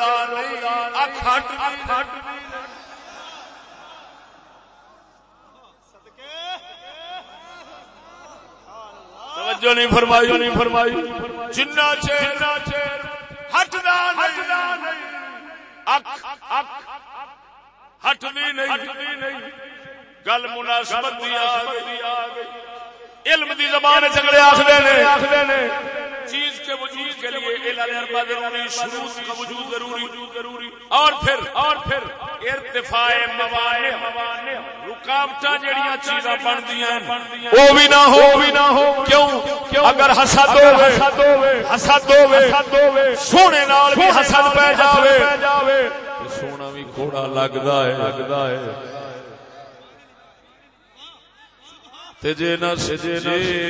رکدا نہیں اکھ ہٹ توجہ نہیں فرمائی جنہ چیر ہٹدا نہیں اکھ ہٹدی نہیں گل مناسبت دی آ گئی علم دی زبان جھگڑے آخدے نے چیز کے وجود کے لیے علل اربع ضروری شروط کا وجود ضروری اور پھر ارتفاع موانع رکاوٹاں جڑیاں چیزاں بندیاں او بھی نہ ہو کیوں اگر حسد ہوے سونے نال بھی حسد پہ جاوے سونا بھی کوڑا لگدا ہے تے جے نہ سجے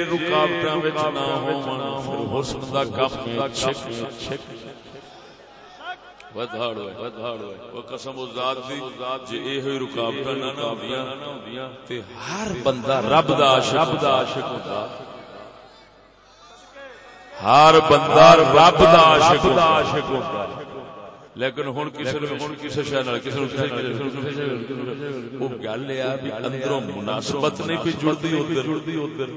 رکاوٹاں وچ نہ ہون پھر حسن دا کم چھک ودھاڑ او قسم ذات دی جے اے ہوئی رکاوٹاں نہ ہوندیاں تے ہر بندہ رب دا عاشق ہوندا ہر بندہ رب دا عاشق ہوندا لیکن ہن کسے شے نال او گل ہے بھی اندروں مناسبت نہیں پہ جڑدی ادھر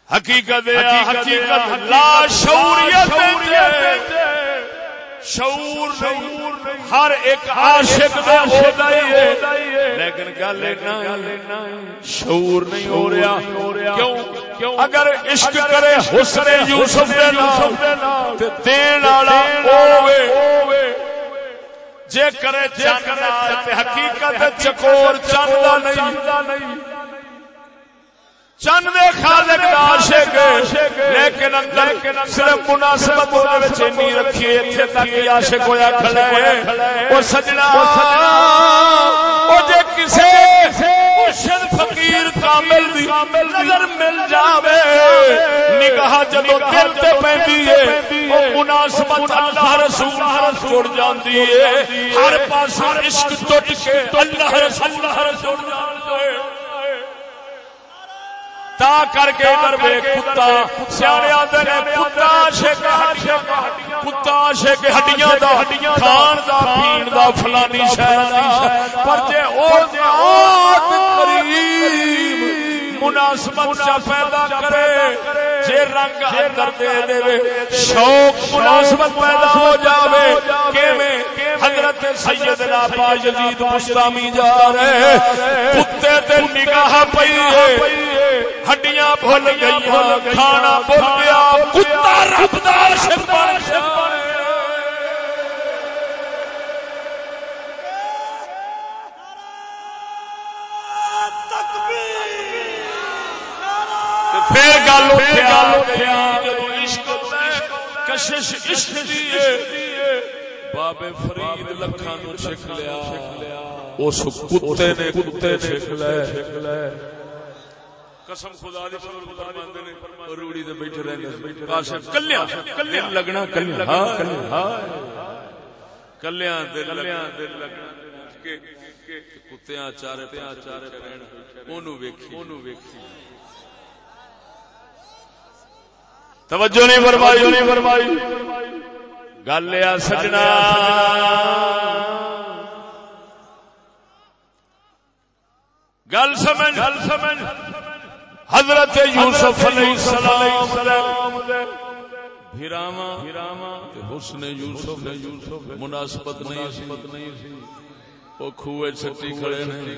حقیقت لا شعوریت شعور ہر ایک عاشق دا ہوتا ہی ہے لیکن گل شعور نہیں ہو رہا کیوں اگر عشق کرے حسن یوسف دے نام تے دین والا ہوے جے کرے چند نال تے حقیقت چکور چند دا نہیں چند دے خالق دا عاشق لیکن اندر صرف مناسبت دے وچ نہیں رکھی ایتھے تک عاشق ہویا کھڑا ہے او سجنا او جے کسے مرشد فقیر کامل دی نظر مل جاوے نگاہ جدوں دل تے پیندی ہے او مناسبت اللہ رسول جڑ جاندی ہے ہر پاسوں عشق ٹٹ کے اللہ رسول جڑ جاندے تا کر کے ادھر بے کتا سیانے آندے نے کتا عاشق ہڈیاں دا کھان دا پین دا فلانی شے دا پر جے او ذات کریم مناسبت چا پیدا کرے جے رنگ اندر دے دے شوق مناسبت پیدا ہو جاوے کیویں حضرت سیدنا با یزید بستامی جا رہے کتے تے نگاہ پئی ہے ہڈیاں بھول گئی کھانا بھول گیا کتا رب دا عاشق بن گیا پھر گل اٹھیا جدوں عشق کشش عشق دی بابے فرید لکھاں نو چھک لیا اس کتے نے چھک لے قسم خدا دی فرماندے نے روڑی تے بیٹھے رہندے کاشف کلیاں لگنا کلیاں دل لگنا کہ کتےاں چارے پین اونوں ویکھی توجہ نہیں فرمائی گل ہے سجنا گل سمجھ حضرت یوسف علیہ السلام بھیراواں حسن یوسف مناسبت نہیں سی او کھوے چھٹی کھڑے نے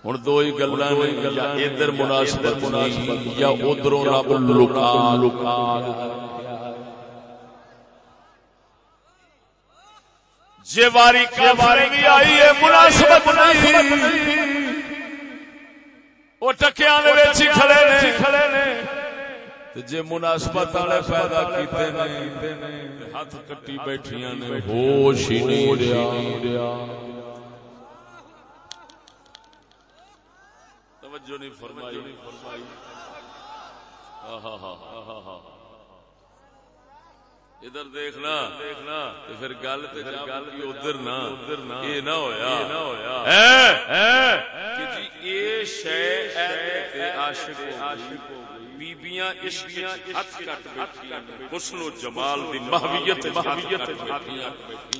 ہن دو ہی گلاں نے یا ادھر مناسبت نہیں یا ادھروں رب لکا جے واری بھی آئی ہے مناسبت نہیں وہ ٹکیاں دے وچ کھڑے نے جے مناسبت والے پیدا کیتے نے ہاتھ کٹی بیٹھیاں نے ہوش ہی نہیں رہا توجہ نہیں فرمائی ادھر دیکھنا تو پھر گل ادھر نہ یہ نہ ہویا کہ جی یہ شے عاشق ہو بیبیاں عشق ہاتھ کٹ بیٹھیاں حسن و جمال دی مہویت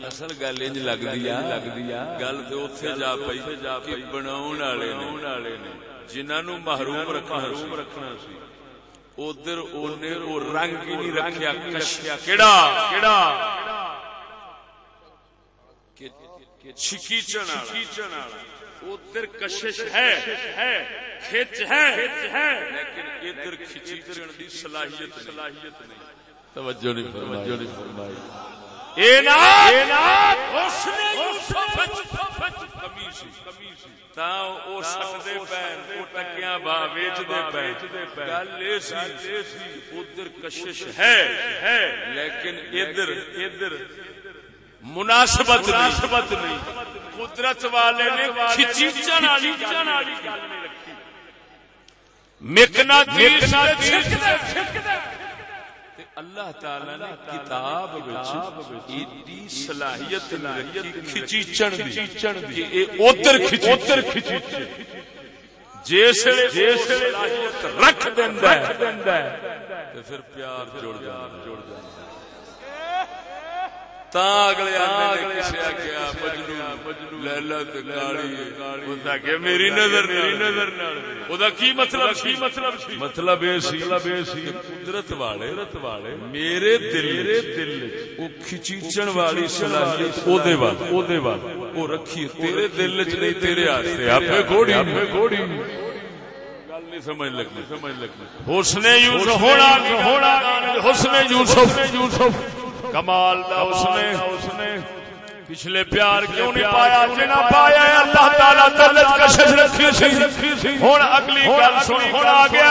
اصل گل انج لگدی آ گل تے اوتھے جا پئی کہ بناون والے نے جنہاں نو محروم رکھنا سی ادھر اونے او رنگ ہی نہیں رکھیا کشیا کیڑا چھکیچن والا ادھر کشش ہے کھچ ہے لیکن ادھر کھچیچن دی صلاحیت نہیں. توجہ نہیں فرمائی. اے نا اس نے یوسف کمی سی تا او سکدے پین او ٹکیاں با ویچدے پین گل اے سی ادھر کشش ہے لیکن ادھر مناسبت نہیں. قدرت والے نے کھچیچن والی گل نہیں رکھی. مقناطیس اللہ تعالی نے کتاب وچ ایڈی صلاحیت رکھی کھچیچن دی کہ اے اوتر کھچیچے جس صلاحیت رکھ دیندا ہے تے پھر پیار جڑ جاندا تا اگلے آدھے نے کسے آگیا مجنون لیلا تے کالی او دا کہ میری نظر نال او دا کی مطلب اے سی قدرت والے میرے دل او کھچیچن والی صلاحیت او دے وال او رکھی تیرے دل وچ نہیں تیرے واسطے اپے گھوڑی گل نہیں سمجھ لگی. حسن یوسف کمال دا اس نے پچھلے پیار کیوں نہیں پایا جنہ پایا اللہ تعالی دل وچ کشش رکھی سی. ہن اگلی گل سن. ہن آ گیا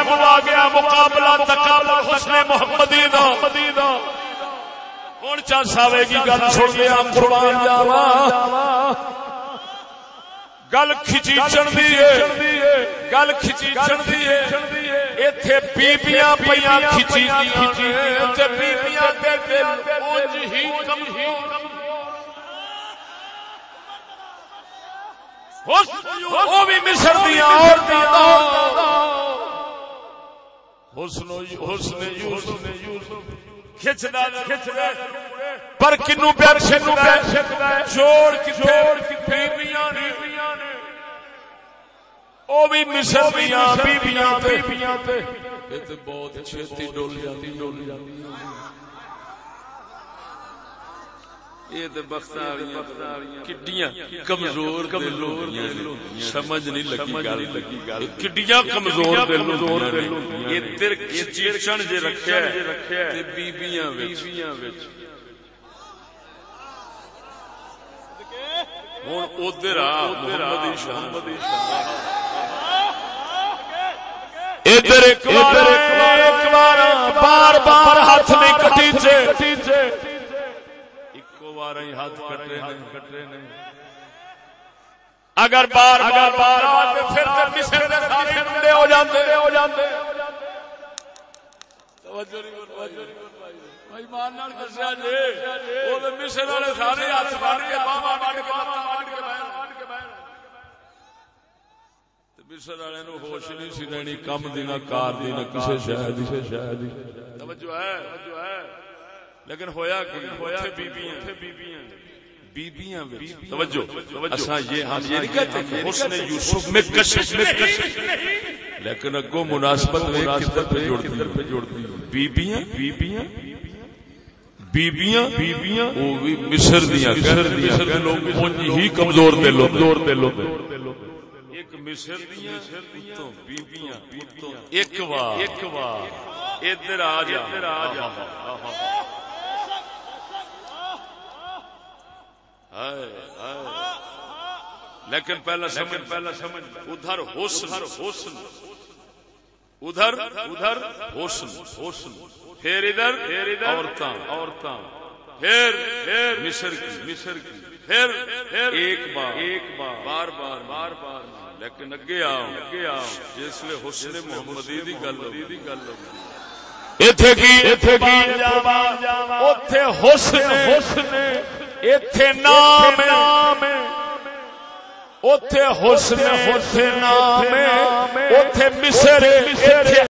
مقابلہ تقابل حسن محمدی دا. ہن چس آوے گی گل سن لیا قربان جاواں. گل کھچیچن دی ہے ایتھے بیبیاں پیاں کھچیچیاں تے بیبیاں دے دل اونج ہی کمزور او بھی مصر دیاں عورتاں حسن یوسف کھچدا پر کنوں پیار چھکدا جوڑ کتے بیبیاں نے او بھی مصر دیاں بیبیاں تے اے تے بہت چھتی ڈول جاندی یہ تے بختاریاں کڈیاں کمزور دل سمجھ نہیں لگی گل کڈیاں کمزور دل ادھر کھچیچن جے رکھیا تے بیبیاں وچ ہن ادھر آ محمدی شان ادھر ایک بار بار ہاتھ نہیں کٹیچے اکو بار ہی ہاتھ کٹے نے اگر بار پھر مصر دے سارے ٹکڑے ہو جاندے. توجہ نہیں بھائی مان نال دسیا جی او تے مصر والے سارے ہاتھ پھڑ کے باواں وڈ کے لتاں وڈ کے مصر والے نو ہوش نہیں سی رہنی کم دی نہ کار دی نہ کسے شے دی. توجہ ہے لیکن ہویا کہ بیبیاں توجہ اساں ہم یہ نہیں کہتے کہ حسن یوسف میں کشش لیکن اگوں مناسبت میں کدھر پہ جوڑتی بیبیاں وہ بھی مصر دیاں لوگ ہی کمزور دل ایک مصر دیاں تو بیبیاں ایک وار ادھر آ جا لیکن پہلا سمجھ ادھر حسن پھر ادھر عورتاں پھر مصر کی پھر ایک بار لیکن اگے آؤ جس لئے حسن محمدی دی گل ایتھے کی اوتھے حسن ایتھے نام اوتھے حسن اوتھے نام اوتھے مصر